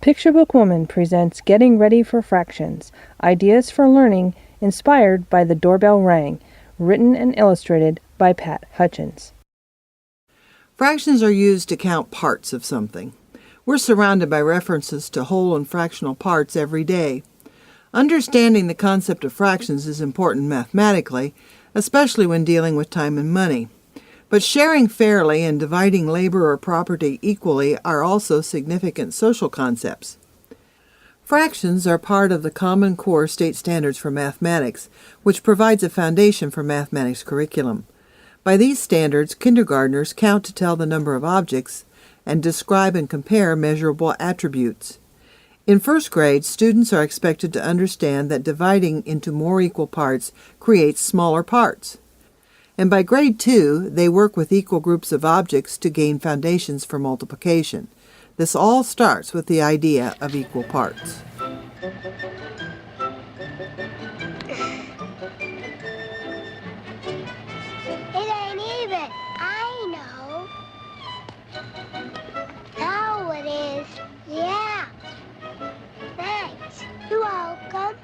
Picture Book Woman presents Getting Ready for Fractions, Ideas for Learning inspired by the Doorbell Rang, written and illustrated by Pat Hutchins. Fractions are used to count parts of something. We're surrounded by references to whole and fractional parts every day. Understanding the concept of fractions is important mathematically, especially when dealing with time and money. But sharing fairly and dividing labor or property equally are also significant social concepts. Fractions are part of the Common Core State Standards for Mathematics, which provides a foundation for mathematics curriculum. By these standards, kindergartners count to tell the number of objects and describe and compare measurable attributes. In first grade, students are expected to understand that dividing into more equal parts creates smaller parts. And by grade 2, they work with equal groups of objects to gain foundations for multiplication. This all starts with the idea of equal parts. It ain't even. I know. Now it is. Yeah. Thanks. You're welcome.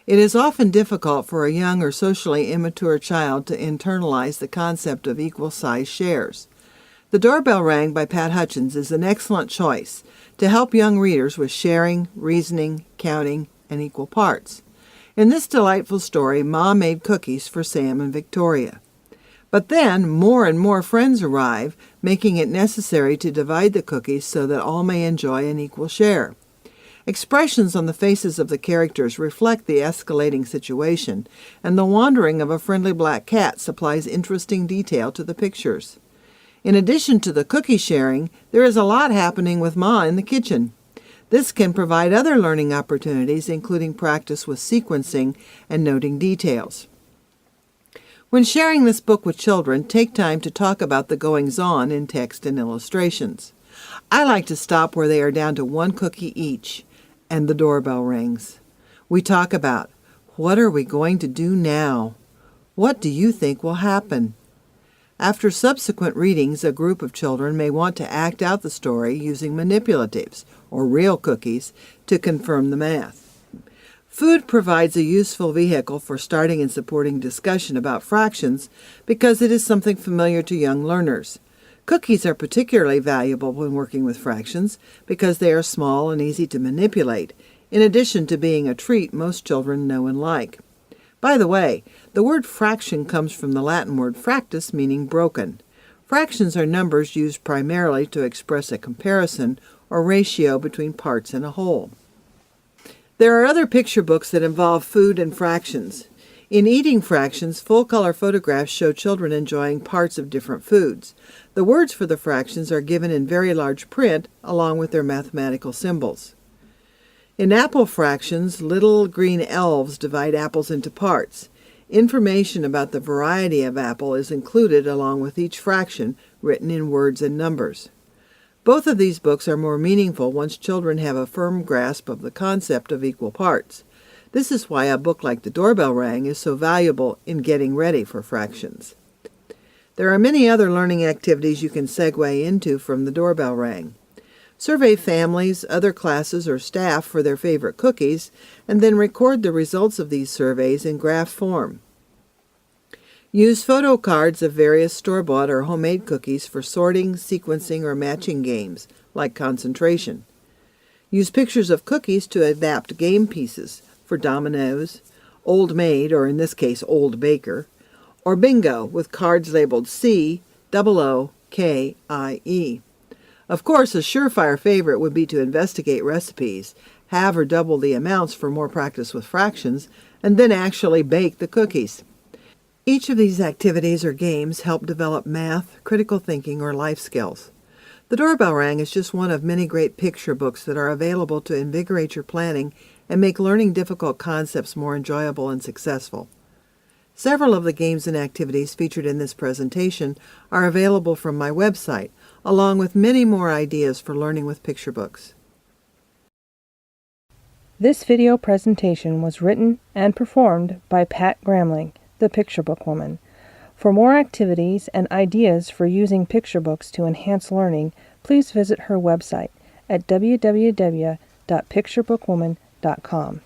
It is often difficult for a young or socially immature child to internalize the concept of equal-sized shares. The Doorbell Rang by Pat Hutchins is an excellent choice to help young readers with sharing, reasoning, counting, and equal parts. In this delightful story, Ma made cookies for Sam and Victoria. But then more and more friends arrive, making it necessary to divide the cookies so that all may enjoy an equal share. Expressions on the faces of the characters reflect the escalating situation, and the wandering of a friendly black cat supplies interesting detail to the pictures. In addition to the cookie sharing, there is a lot happening with Ma in the kitchen. This can provide other learning opportunities, including practice with sequencing and noting details. When sharing this book with children, take time to talk about the goings-on in text and illustrations. I like to stop where they are down to one cookie each, and the doorbell rings. We talk about, what are we going to do now? What do you think will happen? After subsequent readings, a group of children may want to act out the story using manipulatives, or real cookies, to confirm the math. Food provides a useful vehicle for starting and supporting discussion about fractions because it is something familiar to young learners. Cookies are particularly valuable when working with fractions because they are small and easy to manipulate, in addition to being a treat most children know and like. By the way, the word fraction comes from the Latin word fractus, meaning broken. Fractions are numbers used primarily to express a comparison or ratio between parts in a whole. There are other picture books that involve food and fractions. In Eating Fractions, full-color photographs show children enjoying parts of different foods. The words for the fractions are given in very large print along with their mathematical symbols. In Apple Fractions, little green elves divide apples into parts. Information about the variety of apple is included along with each fraction, written in words and numbers. Both of these books are more meaningful once children have a firm grasp of the concept of equal parts. This is why a book like The Doorbell Rang is so valuable in getting ready for fractions. There are many other learning activities you can segue into from The Doorbell Rang. Survey families, other classes, or staff for their favorite cookies, and then record the results of these surveys in graph form. Use photo cards of various store-bought or homemade cookies for sorting, sequencing, or matching games, like concentration. Use pictures of cookies to adapt game pieces for dominoes, Old Maid, or in this case, Old Baker, or bingo with cards labeled C-O-O-K-I-E. Of course, a surefire favorite would be to investigate recipes, have or double the amounts for more practice with fractions, and then actually bake the cookies. Each of these activities or games help develop math, critical thinking, or life skills. The Doorbell Rang is just one of many great picture books that are available to invigorate your planning and make learning difficult concepts more enjoyable and successful. Several of the games and activities featured in this presentation are available from my website, along with many more ideas for learning with picture books. This video presentation was written and performed by Pat Gramling, the Picture Book Woman. For more activities and ideas for using picture books to enhance learning, please visit her website at www.picturebookwoman.com.